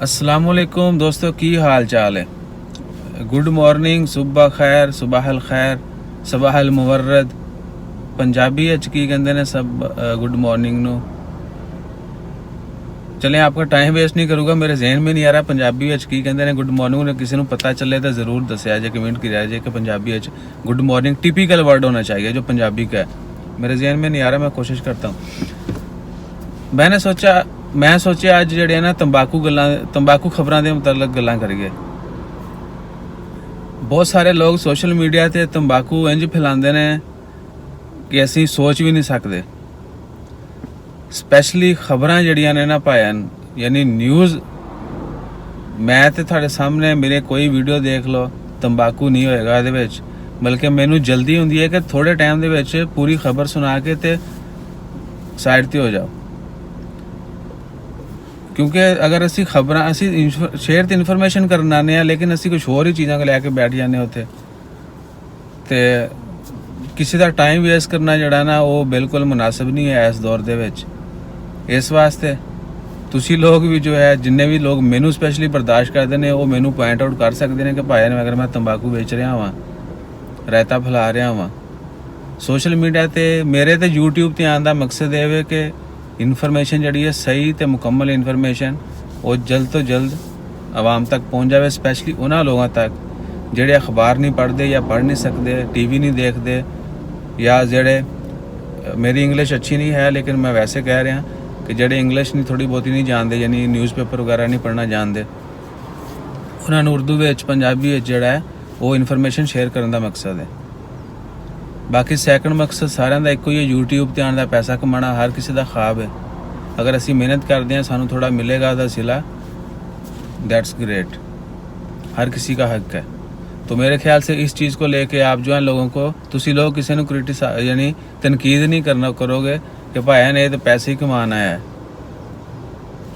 अस्सलामुअलैकुम दोस्तों, की हाल चाल है। गुड मॉर्निंग, सुबह खैर, सुबह खैर, सुबह मुवर्रद। पंजाबी की कहते ने सब गुड मॉर्निंग नो। चलें, आपका टाइम वेस्ट नहीं करूँगा, मेरे जहन में नहीं आ रहा पंजाबी की कहते ने गुड मॉर्निंग ने। किसी को पता चले तो ज़रूर दसिया जे, कमेंट किया जाए कि Punjabi good morning typical word होना चाहिए जो पंजाबी का है। मेरे जहन में नहीं आ रहा, मैं कोशिश करता हूँ। मैं सोचा अज जड़े ना तंबाकू खबरों के मुतलक गल्लां करिए। बहुत सारे लोग सोशल मीडिया ते तंबाकू इंज फैलाते ने कि असी सोच भी नहीं सकते। स्पैशली खबरां जड़ियां ने ना भायन, यानी न्यूज़। मैं तो थोड़े सामने मेरे कोई वीडियो देख लो, तंबाकू नहीं होएगा इहदे विच, बल्कि मैनू जल्दी हुंदी है कि थोड़े टाइम दे विच पूरी खबर सुना के ते साइड ते हो जाओ। क्योंकि अगर असी खबरां असी शेयर तो इन्फॉर्मेशन करन आने हैं, लेकिन असी कुछ होर ही चीज़ां लैके बैठ जाने उत्थे, ते किसी का टाइम वेस्ट करना जड़ा ना वो बिल्कुल मुनासिब नहीं है इस दौर दे विच। इस वास्ते तुसी लोग भी जो है, जिन्ने भी लोग मैनू स्पैशली बर्दाश्त करते हैं, वो मैनू पॉइंट आउट कर सकते हैं कि भाई अगर मैं तंबाकू बेच रहा हाँ, रायता फैला रहा हाँ सोशल मीडिया ते, मेरे तो यूट्यूब ते आने का मकसद ये है कि इन्फॉर्मेशन जी है सही तो मुकम्मल इन्फॉर्मेशन वो जल्द तो जल्द आवाम तक पहुँच जाए, स्पैशली उन्होंने लोगों तक जेडे अखबार नहीं पढ़ते या पढ़ नहीं सकते, टीवी नहीं देखते, या जेडे, मेरी इंग्लिश अच्छी नहीं है लेकिन मैं वैसे कह रहा कि जेडे इंग्लिश नहीं थोड़ी बहुती नहीं जानते, यानी न्यूज़पेपर वगैरह नहीं पढ़ना जानते, उन्होंने उर्दू विच पंजाबी जड़ा है वो इन्फॉर्मेशन शेयर करने का मकसद है। बाकी सैकंड मकसद सारिਆਂ ਦਾ ਇੱਕੋ ही है, यूट्यूब ਤੇ ਆਉਣ ਦਾ पैसा कमाना हर किसी का ख्वाब है। अगर असी मेहनत करते हैं सानू थोड़ा मिलेगा तो सिला, दैट्स ग्रेट, हर किसी का हक है। तो मेरे ख्याल से इस चीज़ को लेके आप जो है लोगों को, तुसी लोग किसी को क्रिटिसाइज यानी तनकीद नहीं करना करोगे कि भाई ने तो पैसे ही कमाना है,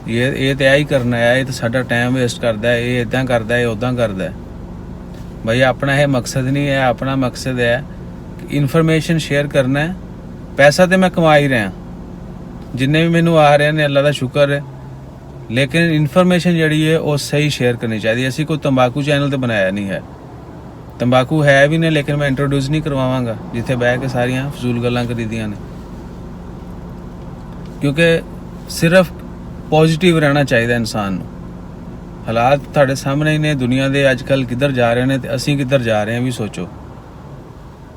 ये तो यही करना है, ये तो साडा टाइम वेस्ट करता है, ये इदां करता है, ये उदां करता है। भाई अपना ये मकसद नहीं है, अपना मकसद है इन्फॉर्मेशन शेयर करना है। पैसा तो मैं कमा ही रहा, जिन्ने भी मैनू आ रहे हैं अल्लाह का शुक्र है, लेकिन इन्फॉर्मेशन जड़ी है वो सही शेयर करनी चाहिए। असी कोई तंबाकू चैनल तो बनाया नहीं है, तंबाकू है भी नहीं, लेकिन मैं इंट्रोड्यूस नहीं करवावांगा जिथे बह के सारियां फजूल गल्लां करी दियां ने। क्योंकि सिर्फ पॉजिटिव रहना चाहिए इंसान नूं। हालात तुहाडे सामने ही ने, दुनिया के अजकल किधर जा रहे हैं तो असी किधर जा रहे हैं भी सोचो।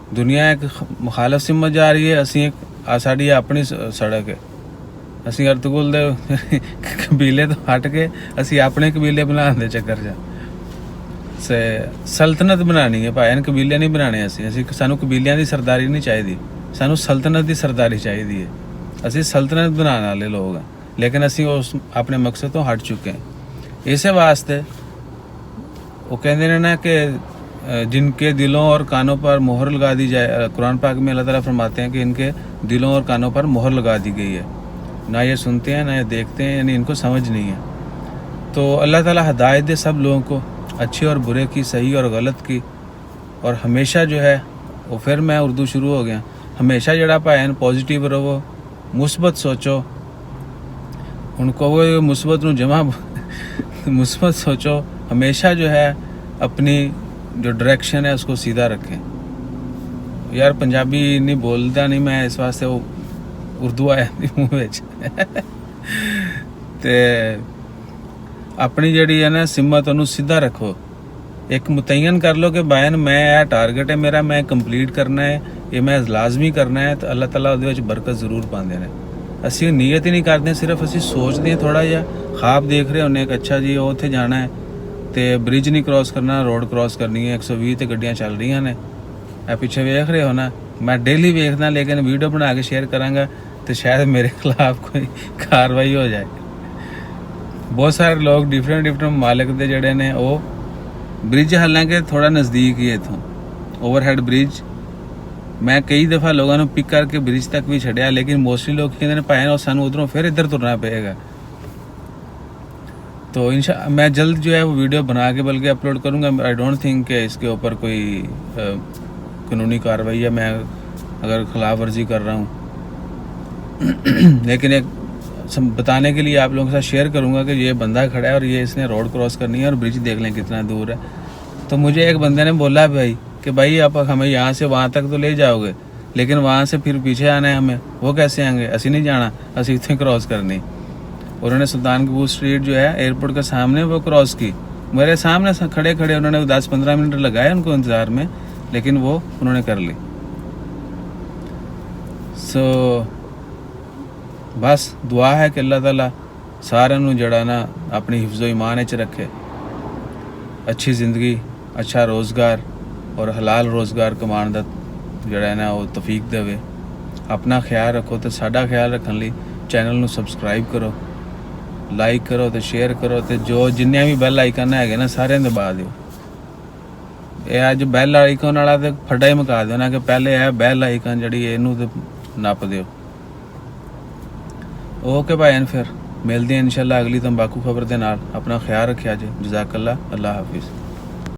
दुनिया एक मुखालफ सिमत जा रही है, असी एक साड़ी अपनी सड़क है। असी अर्तुगुल दे कबीले तो हट के असी अपने कबीले बनाने दे चक्कर जा से सल्तनत बनानी है भाई, कबीले नहीं बनाने। असी सानू कबीलियां की सरदारी नहीं चाहिए, सानू सल्तनत की सरदारी चाहिए है। असी सल्तनत बनाने वाले लोग हैं, लेकिन असी उस अपने मकसद तो हट चुके हैं। इस वास्ते वो कहते हैं ना कि जिनके दिलों और कानों पर मोहर लगा दी जाए, कुरान पाक में अल्लाह ताला फरमाते हैं कि इनके दिलों और कानों पर मोहर लगा दी गई है, ना ये सुनते हैं ना ये देखते हैं, यानी इनको समझ नहीं है। तो अल्लाह ताला हिदायत दे सब लोगों को, अच्छे और बुरे की, सही और गलत की। और हमेशा जो है वो, फिर मैं उर्दू शुरू हो गया, हमेशा जड़ा भाई पॉजिटिव रहो, मुस्बत सोचो, उनको वो मुस्बत नूं जमा मुस्बत सोचो, हमेशा जो है अपनी जो डायरेक्शन है उसको सीधा रखें। यार पंजाबी नहीं बोलता नहीं मैं, इस वास्ते वो उर्दू आया मुँह विच ते अपनी जड़ी है ना सिमत उन्होंने सीधा रखो, एक मुतयन कर लो कि बायन मैं यह टारगेट है मेरा, मैं कंप्लीट करना है, ये मैं लाजमी करना है, तो अल्लाह ताला उहदे विच बरकत जरूर पाते हैं। असी नीयत ही नहीं करते, सिर्फ असी सोचते हैं, थोड़ा जिहा ख्वाब देख रहे होने, अच्छा जी वो उत्थे जाना है तो ब्रिज नहीं क्रॉस करना, रोड क्रॉस करनी है, 120 तो गड्डियाँ चल रही ने, पिछे वेख रहे हो ना। मैं डेली वेखदा, लेकिन वीडियो बना के शेयर करांगा तो शायद मेरे खिलाफ कोई कार्रवाई हो जाए। बहुत सारे लोग डिफरेंट ममालिक के जड़े ने वो ब्रिज, हालांकि थोड़ा नज़दीक ही इतों ओवरहेड ब्रिज, मैं कई दफ़ा लोगों को पिक करके ब्रिज तक भी छड़िया, लेकिन मोस्टली लोग कहते हैं भाई सानू उधरों फिर इधर तुरना पड़ेगा। तो मैं जल्द जो है वो वीडियो बना के बल्कि अपलोड करूँगा। आई डोंट थिंक कि इसके ऊपर कोई कानूनी कार्रवाई है, मैं अगर खिलाफ वर्जी कर रहा हूँ लेकिन एक बताने के लिए आप लोगों के साथ शेयर करूंगा कि ये बंदा खड़ा है और ये इसने रोड क्रॉस करनी है और ब्रिज देख लें कितना दूर है। तो मुझे एक बंदे ने बोला भाई कि भाई आप हमें यहाँ से वहाँ तक तो ले जाओगे, लेकिन वहाँ से फिर पीछे आना है हमें, वो कैसे आएंगे, असी नहीं जाना, असी इतने क्रॉस करनी। उन्होंने सुल्तान कपूर स्ट्रीट जो है एयरपोर्ट के सामने वो क्रॉस की, मेरे सामने खड़े खड़े उन्होंने 10-15 मिनट लगाए उनको इंतज़ार में, लेकिन वो उन्होंने कर ली। सो बस दुआ है कि अल्लाह ताला साਰਿਆਂ ਨੂੰ ਜਿਹੜਾ ਨਾ अपनी हिफ्ज़ो ईमान च रखे, अच्छी ज़िंदगी, अच्छा रोज़गार और हलाल रोज़गार कमाने का ਜਿਹੜਾ ना वो तौफीक देवे। अपना ख्याल रखो तो साडा ख्याल रखने लिए चैनल ਨੂੰ सबसक्राइब करो, लाइक करो तो शेयर करो, तो जो जिन्ने भी बैल आइकन है ना सारे दबा दिओ। ये अज बैल आइकन वाला तो फटा ही मुका दो ना कि पहले है बैल आइकन जड़ी इनू तो नप दिओ। ओके भाई, फिर मिलते हैं इंशाल्लाह अगली तंबाकू खबर के नाल। अपना ख्याल रखिया जे। जज़ाकल्लाह, अल्लाह हाफिज़।